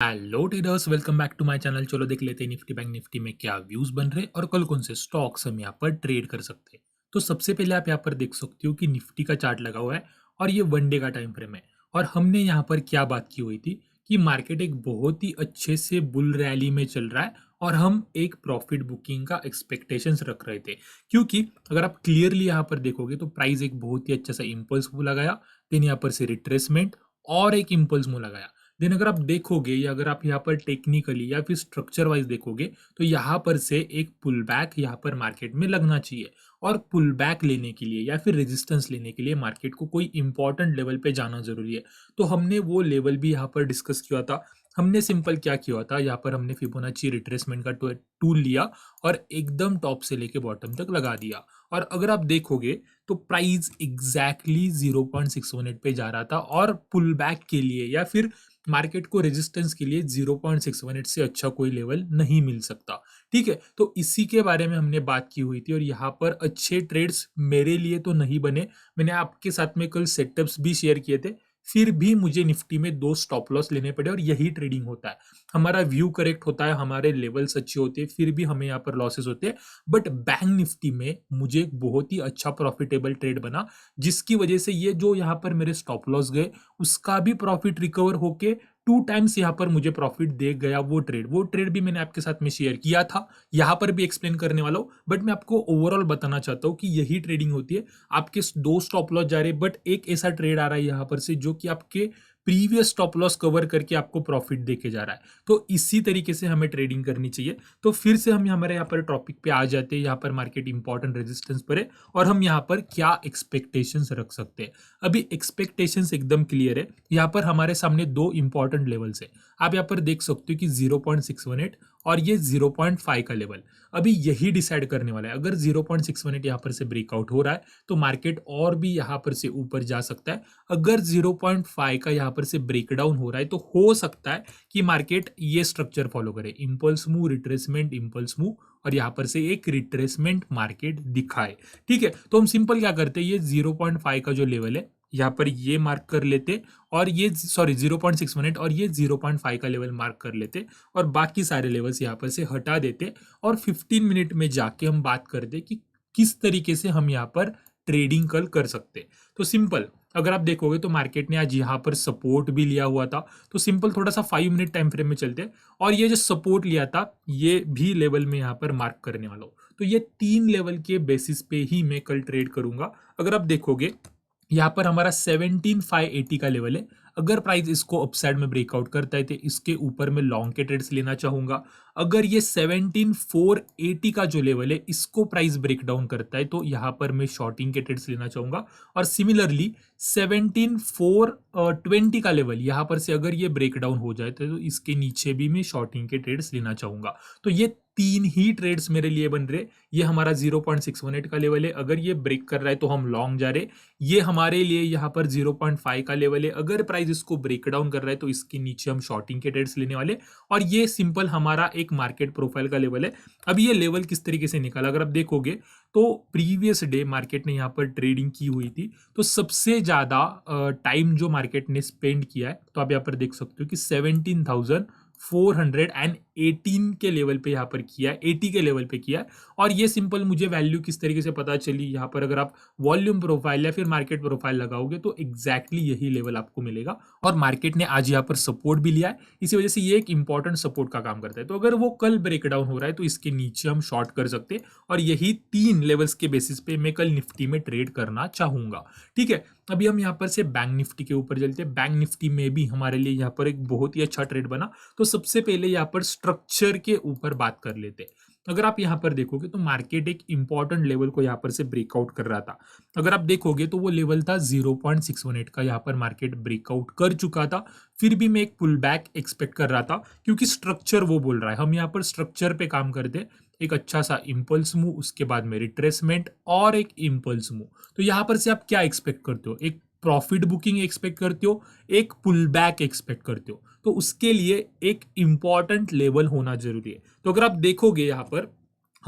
Hello traders, welcome back to my channel. चलो देख लेते हैं निफ्टी बैंक निफ्टी में क्या व्यूज बन रहे हैं और कल कौन से स्टॉक्स हम यहाँ पर ट्रेड कर सकते हैं। तो सबसे पहले आप यहाँ पर देख सकते हो कि निफ्टी का चार्ट लगा हुआ है और ये वन डे का टाइम फ्रेम है। और हमने यहाँ पर क्या बात की हुई थी कि मार्केट एक बहुत ही अच्छे से बुल रैली में चल रहा है और हम एक प्रॉफिट बुकिंग का एक्सपेक्टेशंस रख रहे थे, क्योंकि अगर आप क्लियरली यहाँ पर देखोगे तो प्राइस एक बहुत ही अच्छा सा इम्पल्स मूव लगाया, देन यहाँ पर से रिट्रेसमेंट और एक इम्पल्स मूव लगाया। देन अगर आप देखोगे या अगर आप यहाँ पर टेक्निकली या फिर स्ट्रक्चर वाइज देखोगे तो यहाँ पर से एक पुल बैक यहाँ पर मार्केट में लगना चाहिए। और पुल बैक लेने के लिए या फिर रेजिस्टेंस लेने के लिए मार्केट को कोई इंपॉर्टेंट लेवल पे जाना जरूरी है। तो हमने वो लेवल भी यहाँ पर डिस्कस किया था। हमने सिंपल क्या किया था, यहाँ पर हमने फिबोनाची रिट्रेसमेंट का टूल लिया और एकदम टॉप से लेके बॉटम तक लगा दिया। और अगर आप देखोगे तो प्राइस एग्जैक्टली 0.618 पे जा रहा था और पुल बैक के लिए या फिर मार्केट को रेजिस्टेंस के लिए 0.618 से अच्छा कोई लेवल नहीं मिल सकता। ठीक है, तो इसी के बारे में हमने बात की हुई थी और यहाँ पर अच्छे ट्रेड्स मेरे लिए तो नहीं बने। मैंने आपके साथ में कल सेटअप्स भी शेयर किए थे, फिर भी मुझे निफ्टी में 2 स्टॉप लॉस लेने पड़े और यही ट्रेडिंग होता है। हमारा व्यू करेक्ट होता है, हमारे लेवल्स अच्छे होते हैं, फिर भी हमें यहाँ पर लॉसेस होते हैं। बट बैंक निफ्टी में मुझे एक बहुत ही अच्छा प्रॉफिटेबल ट्रेड बना, जिसकी वजह से ये जो यहाँ पर मेरे स्टॉप लॉस गए उसका भी प्रॉफिट रिकवर होके 2 टाइम्स यहाँ पर मुझे प्रॉफिट दे गया। वो ट्रेड भी मैंने आपके साथ में शेयर किया था, यहाँ पर भी एक्सप्लेन करने वाला हूँ। बट मैं आपको ओवरऑल बताना चाहता हूँ कि यही ट्रेडिंग होती है। आपके 2 स्टॉप लॉस जा रहे हैं, बट एक ऐसा ट्रेड आ रहा है यहाँ पर से जो कि आपके प्रीवियस स्टॉप लॉस कवर करके आपको प्रॉफिट देके जा रहा है। तो इसी तरीके से हमें ट्रेडिंग करनी चाहिए। तो फिर से हम हमारे यहाँ पर टॉपिक पे आ जाते हैं। यहाँ पर मार्केट इंपॉर्टेंट रेजिस्टेंस पर है और हम यहाँ पर क्या एक्सपेक्टेशंस रख सकते हैं। अभी एक्सपेक्टेशंस एकदम क्लियर है। यहाँ पर हमारे सामने 2 इंपॉर्टेंट लेवल्स है। आप यहाँ पर देख सकते हो कि 0.618 और ये 0.5 का लेवल। अभी यही डिसाइड करने वाला है। अगर 0.618 यहाँ पर से ब्रेकआउट हो रहा है तो मार्केट और भी यहाँ पर से ऊपर जा सकता है। अगर 0.5 का यहाँ पर से ब्रेकडाउन हो रहा है तो हो सकता है कि मार्केट ये स्ट्रक्चर फॉलो करे, impulse move, retracement, impulse move और यहाँ पर से एक रिट्रेसमेंट मार्केट दिखाए। ठीक है, तो हम सिंपल क्या करते हैं, ये 0.5 का जो लेवल है यहाँ पर ये मार्क कर लेते और ये 0.618 और ये 0.5 का लेवल मार्क कर लेते और बाकी सारे लेवल्स यहाँ पर से हटा देते और 15 मिनट में जाके हम बात करते कि किस तरीके से हम यहाँ पर ट्रेडिंग कल कर सकते। तो सिंपल अगर आप देखोगे तो मार्केट ने आज यहाँ पर सपोर्ट भी लिया हुआ था। तो सिंपल थोड़ा सा 5 मिनट टाइम फ्रेम में चलते हैं और ये जो सपोर्ट लिया था ये भी लेवल में यहाँ पर मार्क करने वाला हूँ। तो ये 3 लेवल के बेसिस पे ही मैं कल ट्रेड करूंगा। अगर आप देखोगे यहाँ पर हमारा 17,580 का लेवल है। अगर प्राइस इसको अपसाइड में ब्रेकआउट करता है तो इसके ऊपर मैं लॉन्ग के ट्रेड्स लेना चाहूंगा। अगर ये 17,480 का जो लेवल है इसको प्राइस ब्रेकडाउन करता है तो यहाँ पर मैं शॉर्टिंग के ट्रेड्स लेना चाहूंगा। और सिमिलरली 17,420 का लेवल यहाँ पर से अगर ये ब्रेकडाउन हो जाए तो इसके नीचे भी मैं शॉर्टिंग के ट्रेड्स लेना चाहूंगा। तो ये 3 ही ट्रेड्स मेरे लिए बन रहे। ये हमारा 0.618 का लेवल है, अगर ये ब्रेक कर रहा है तो हम लॉन्ग जा रहे। ये हमारे लिए यहाँ पर 0.5 का लेवल है, अगर प्राइस इसको ब्रेक डाउन कर रहा है तो इसके नीचे हम शॉर्टिंग के ट्रेड्स लेने वाले। और ये सिंपल हमारा एक मार्केट प्रोफाइल का लेवल है। अब ये लेवल किस तरीके से निकाला, अगर आप देखोगे तो प्रीवियस डे मार्केट ने यहाँ पर ट्रेडिंग की हुई थी तो सबसे ज्यादा टाइम जो मार्केट ने स्पेंड किया है तो आप यहाँ पर देख सकते हो कि 17,418 के लेवल पे यहाँ पर किया है, 80 के लेवल पे किया है। और ये सिंपल मुझे वैल्यू किस तरीके से पता चली, यहाँ पर अगर आप वॉल्यूम प्रोफाइल या फिर मार्केट प्रोफाइल लगाओगे तो एग्जैक्टली यही लेवल आपको मिलेगा। और मार्केट ने आज यहाँ पर सपोर्ट भी लिया है, इसी वजह से ये एक इंपॉर्टेंट सपोर्ट का काम करता है। तो अगर वो कल ब्रेकडाउन हो रहा है तो इसके नीचे हम शॉर्ट कर सकते हैं और यही 3 लेवल्स के बेसिस पे मैं कल निफ्टी में ट्रेड करना चाहूंगा। ठीक है, अभी हम यहाँ पर से बैंक निफ्टी के ऊपर चलते हैं। बैंक निफ्टी में भी हमारे लिए यहाँ पर एक बहुत ही अच्छा ट्रेड बना। तो सबसे पहले यहाँ पर स्ट्रक्चर के ऊपर बात कर लेते हैं। अगर आप यहाँ पर देखोगे तो मार्केट एक इंपॉर्टेंट लेवल को यहाँ पर से ब्रेकआउट कर रहा था। अगर आप देखोगे तो वो लेवल था 0.618 का, यहाँ पर मार्केट ब्रेकआउट कर चुका था। फिर भी मैं एक पुल बैक एक्सपेक्ट कर रहा था क्योंकि स्ट्रक्चर वो बोल रहा है। हम यहाँ पर स्ट्रक्चर पे काम करते, एक अच्छा सा इंपल्स मूव, उसके बाद में रिट्रेसमेंट और एक इंपल्स मूव। तो यहाँ पर से आप क्या एक्सपेक्ट करते हो, एक प्रॉफिट बुकिंग एक्सपेक्ट करते हो, एक पुल बैक एक्सपेक्ट करते हो। तो उसके लिए एक इंपॉर्टेंट लेवल होना जरूरी है। तो अगर आप देखोगे यहाँ पर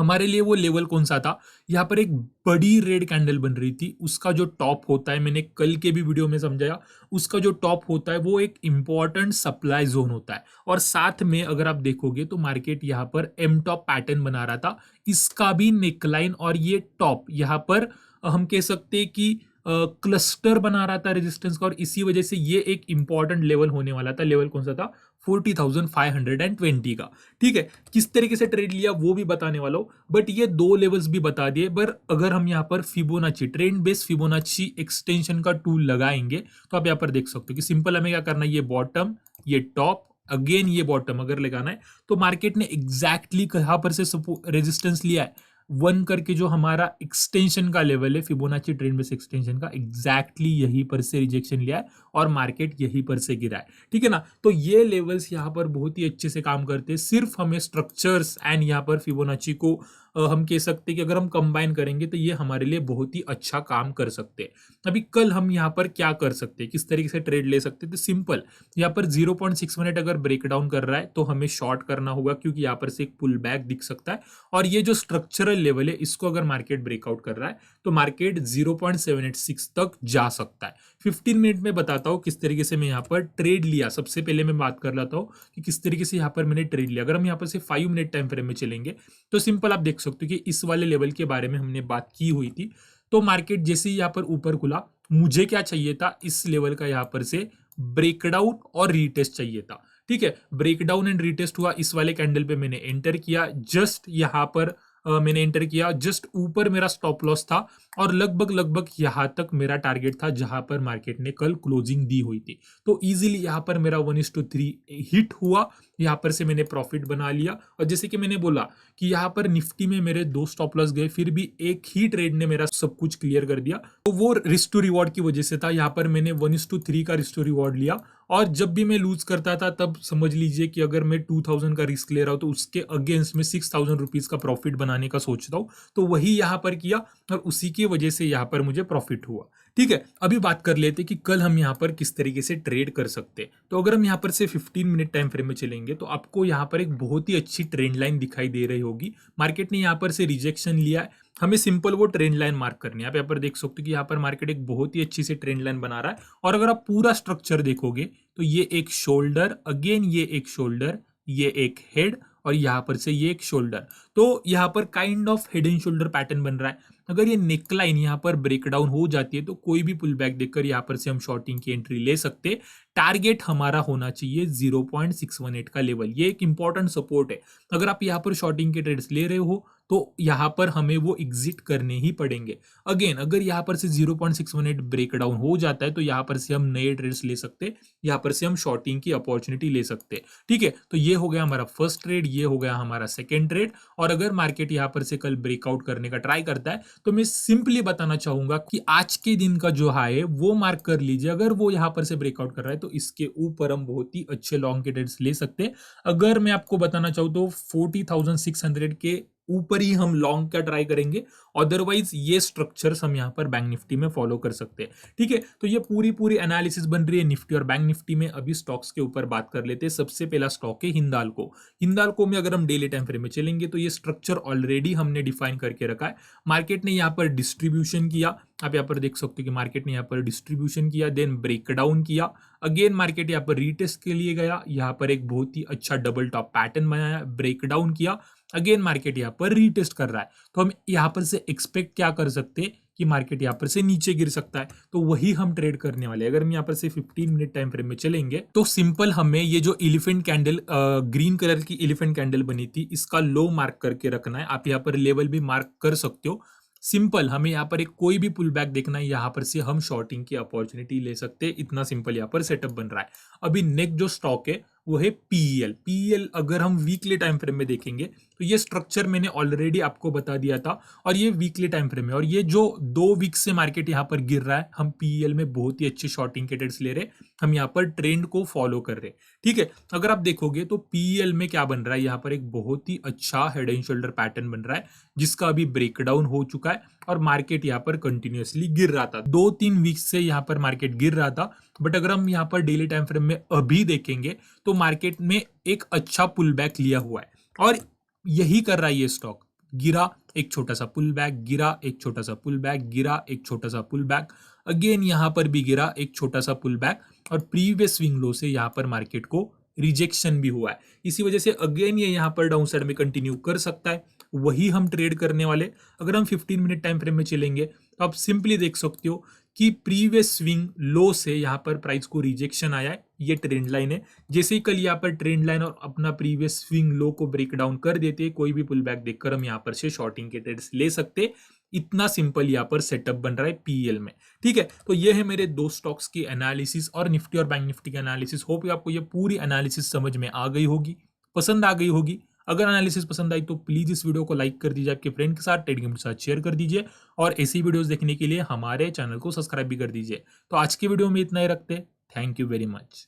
हमारे लिए वो लेवल कौन सा था, यहाँ पर एक बड़ी रेड कैंडल बन रही थी, उसका जो टॉप होता है, मैंने कल के भी वीडियो में समझाया, उसका जो टॉप होता है वो एक इंपॉर्टेंट सप्लाई जोन होता है। और साथ में अगर आप देखोगे तो मार्केट यहाँ पर एम टॉप पैटर्न बना रहा था, इसका भी नेकलाइन और ये टॉप यहाँ पर हम कह सकते हैं कि क्लस्टर बना रहा था रेजिस्टेंस का, और इसी वजह से ये एक इंपॉर्टेंट लेवल होने वाला था। लेवल कौन सा था, 40,520 का। ठीक है, किस तरीके से ट्रेड लिया वो भी बताने वाला हूं, बट ये दो लेवल्स भी बता दिए। पर अगर हम यहाँ पर Fibonacci, trend based Fibonacci extension का टूल लगाएंगे तो आप यहाँ पर देख सकते हो कि सिंपल हमें क्या करना है, ये बॉटम, ये टॉप, अगेन ये बॉटम अगर लगाना है तो मार्केट ने एग्जैक्टली कहां पर से रेजिस्टेंस लिया है, वन करके जो हमारा एक्सटेंशन का लेवल है फिबोनाची ट्रेंड बेस एक्सटेंशन का, एग्जैक्टली यहीं पर से रिजेक्शन लिया है और मार्केट यहीं पर से गिरा है। ठीक है ना, तो ये लेवल्स यहाँ पर बहुत ही अच्छे से काम करते हैं। सिर्फ हमें स्ट्रक्चर्स एंड यहाँ पर फिबोनाची को हम कह सकते हैं कि अगर हम कंबाइन करेंगे तो ये हमारे लिए बहुत ही अच्छा काम कर सकते हैं। अभी कल हम यहाँ पर क्या कर सकते हैं, किस तरीके से ट्रेड ले सकते हैं, तो सिंपल यहाँ पर 0.6 मिनट अगर ब्रेकडाउन कर रहा है तो हमें शॉर्ट करना होगा, क्योंकि यहाँ पर से एक पुल बैक दिख सकता है। और ये जो स्ट्रक्चरल लेवल है इसको अगर मार्केट ब्रेकआउट कर रहा है तो मार्केट 0.786 तक जा सकता है। 15 मिनट में बताता हूँ किस तरीके से मैं यहाँ पर ट्रेड लिया। सबसे पहले मैं बात कर लेता हूँ कि किस तरीके से यहाँ पर मैंने ट्रेड लिया। अगर हम यहाँ पर से 5 मिनट टाइम फ्रेम में चलेंगे तो सिंपल आप देख सकते हो कि इस वाले लेवल के बारे में हमने बात की हुई थी। तो मार्केट जैसे ही यहाँ पर ऊपर खुला, मुझे क्या चाहिए था, इस लेवल का यहाँ पर से ब्रेकडाउन और रीटेस्ट चाहिए था। ठीक है, ब्रेकडाउन एंड रीटेस्ट हुआ, इस वाले कैंडल पे मैंने एंटर किया, जस्ट यहाँ पर मैंने एंटर किया, जस्ट ऊपर मेरा स्टॉप लॉस था और लगभग लगभग यहां तक मेरा टारगेट था जहां पर मार्केट ने कल क्लोजिंग दी हुई थी। तो इजीली यहां पर मेरा 1:3 हिट हुआ, यहां पर से मैंने प्रॉफिट बना लिया। और जैसे कि मैंने बोला कि यहां पर निफ्टी में मेरे 2 स्टॉप लॉस गए, फिर भी एक ही ट्रेड ने मेरा सब कुछ क्लियर कर दिया। तो वो रिस्क टू रिवॉर्ड की वजह से था, यहां पर मैंने 1:3 का रिस्क टू रिवॉर्ड लिया। और जब भी मैं लूज करता था तब समझ लीजिए कि अगर मैं 2000 का रिस्क ले रहा हूं तो उसके अगेंस्ट में 6000 रुपीज का प्रॉफिट बनाने का सोचता हूं। तो वही यहां पर किया और उसी की वजह से यहां पर मुझे प्रॉफिट हुआ। ठीक है, अभी बात कर लेते कि कल हम यहां पर किस तरीके से ट्रेड कर सकते हैं। तो अगर हम यहां पर से 15 मिनट टाइम फ्रेम में चलेंगे तो आपको यहां पर एक बहुत ही अच्छी ट्रेंड लाइन दिखाई दे रही होगी। मार्केट ने यहां पर से रिजेक्शन लिया है, हमें सिंपल वो ट्रेंड लाइन मार्क करनी है। आप यहाँ पर देख सकते हो कि यहाँ पर मार्केट एक बहुत ही अच्छी सी ट्रेंड लाइन बना रहा है। और अगर आप पूरा स्ट्रक्चर देखोगे तो ये एक शोल्डर, अगेन ये एक शोल्डर, ये एक हेड और यहां पर से ये एक शोल्डर। तो यहां पर kind of head and shoulder pattern बन रहा है। अगर ये नेकलाइन यहां पर ब्रेकडाउन हो जाती है तो कोई भी पुल बैक देखकर यहां पर से हम शॉर्टिंग की एंट्री ले सकते। टारगेट हमारा होना चाहिए 0.618 का लेवल, ये एक इंपॉर्टेंट सपोर्ट है। अगर आप यहां पर शॉर्टिंग के ट्रेड्स ले रहे हो तो यहां पर हमें वो एग्जिट करने ही पड़ेंगे। अगेन अगर यहां पर से 0.618 ब्रेकडाउन हो जाता है तो यहां पर से हम नए ट्रेड्स ले सकते, यहां पर से हम शॉर्टिंग की अपॉर्चुनिटी ले सकते। ठीक है, तो ये हो गया हमारा फर्स्ट ट्रेड, ये हो गया हमारा सेकेंड ट्रेड। और अगर मार्केट यहां पर से कल ब्रेकआउट करने का ट्राई करता है तो मैं सिंपली बताना चाहूंगा कि आज के दिन का जो हाई है वो मार्क कर लीजिए। अगर वो यहां पर से ब्रेकआउट कर रहा है तो इसके ऊपर हम बहुत ही अच्छे लॉन्ग के ट्रेड्स ले सकते हैं। अगर मैं आपको बताना चाहूँ तो 40,600 के ऊपर ही हम लॉन्ग का ट्राई करेंगे, अदरवाइज ये स्ट्रक्चर्स हम यहाँ पर बैंक निफ्टी में फॉलो कर सकते हैं। ठीक है, तो ये पूरी पूरी एनालिसिस बन रही है निफ्टी और बैंक निफ्टी में। अभी स्टॉक्स के ऊपर बात कर लेते हैं। सबसे पहला स्टॉक है हिंदाल्को। हिंदाल्को में अगर हम डेली टाइम फ्रेम में चलेंगे तो ये स्ट्रक्चर ऑलरेडी हमने डिफाइन करके रखा है। मार्केट ने यहाँ पर डिस्ट्रीब्यूशन किया, आप यहाँ पर देख सकते हो कि मार्केट ने यहाँ पर डिस्ट्रीब्यूशन किया, देन ब्रेकडाउन किया, अगेन मार्केट यहाँ पर रीटेस्ट के लिए गया, यहाँ पर एक बहुत ही अच्छा डबल टॉप पैटर्न बनाया, ब्रेकडाउन किया, अगेन मार्केट यहाँ पर रीटेस्ट कर रहा है। तो हम यहाँ पर से एक्सपेक्ट क्या कर सकते हैं कि मार्केट यहाँ पर से नीचे गिर सकता है, तो वही हम ट्रेड करने वाले हैं। अगर हम यहाँ पर से 15 मिनट टाइम फ्रेम में चलेंगे तो सिंपल हमें ये जो एलिफेंट कैंडल, ग्रीन कलर की एलिफेंट कैंडल बनी थी, इसका लो मार्क करके रखना है। आप यहाँ पर लेवल भी मार्क कर सकते हो। सिंपल हमें यहाँ पर एक कोई भी पुल बैक देखना है, यहाँ पर से हम शॉर्टिंग की अपॉर्चुनिटी ले सकते हैं। इतना सिंपल यहाँ पर सेटअप बन रहा है। अभी नेक्स्ट जो स्टॉक है वो है पीईएल। पीईएल अगर हम वीकली टाइम फ्रेम में देखेंगे तो ये स्ट्रक्चर मैंने ऑलरेडी आपको बता दिया था और ये वीकली टाइम फ्रेम है। और ये जो 2 वीक से मार्केट यहाँ पर गिर रहा है, हम पीईएल में बहुत ही अच्छे शॉर्टिंग के ट्रेड्स ले रहे हैं, हम यहाँ पर ट्रेंड को फॉलो कर रहे हैं। ठीक है, अगर आप देखोगे तो पीईएल में क्या बन रहा है, यहाँ पर एक बहुत ही अच्छा हेड एंड शोल्डर पैटर्न बन रहा है जिसका अभी ब्रेकडाउन हो चुका है और मार्केट यहाँ पर कंटिन्यूअसली गिर रहा था। 2-3 वीक से यहाँ पर मार्केट गिर रहा था, बट अगर हम यहाँ पर डेली टाइम फ्रेम में अभी देखेंगे तो मार्केट में एक अच्छा पुल बैक लिया हुआ है और यही कर रहा है ये स्टॉक। गिरा, एक छोटा सा पुल बैक, गिरा, एक छोटा सा पुल बैक, गिरा, एक छोटा सा पुल बैक, अगेन यहाँ पर भी गिरा, एक छोटा सा पुल बैक, और प्रीवियस स्विंग लो से यहाँ पर मार्केट को रिजेक्शन भी हुआ है। इसी वजह से अगेन ये यहाँ पर डाउन साइड में कंटिन्यू कर सकता है, वही हम ट्रेड करने वाले। अगर हम 15 मिनट टाइम फ्रेम में चलेंगे तो आप सिंपली देख सकते हो कि प्रीवियस स्विंग लो से यहाँ पर प्राइस को रिजेक्शन आया है, ये ट्रेंड लाइन है। जैसे ही कल यहाँ पर ट्रेंड लाइन और अपना प्रीवियस स्विंग लो को ब्रेक डाउन कर देते हैं, कोई भी पुल बैक देखकर हम यहाँ पर से शॉर्टिंग के ट्रेड्स ले सकते। इतना सिंपल यहाँ पर सेटअप बन रहा है पीएल में। ठीक है, तो ये है मेरे दो स्टॉक्स की एनालिसिस और निफ्टी और बैंक निफ्टी की एनालिसिस। होप आपको ये पूरी एनालिसिस समझ में आ गई होगी, पसंद आ गई होगी। अगर एनालिसिस पसंद आई तो प्लीज इस वीडियो को लाइक कर दीजिए, आपके फ्रेंड के साथ, ट्रेडिंग के साथ शेयर कर दीजिए, और ऐसी वीडियोस देखने के लिए हमारे चैनल को सब्सक्राइब भी कर दीजिए। तो आज की वीडियो में इतना ही रखते हैं। Thank you very much.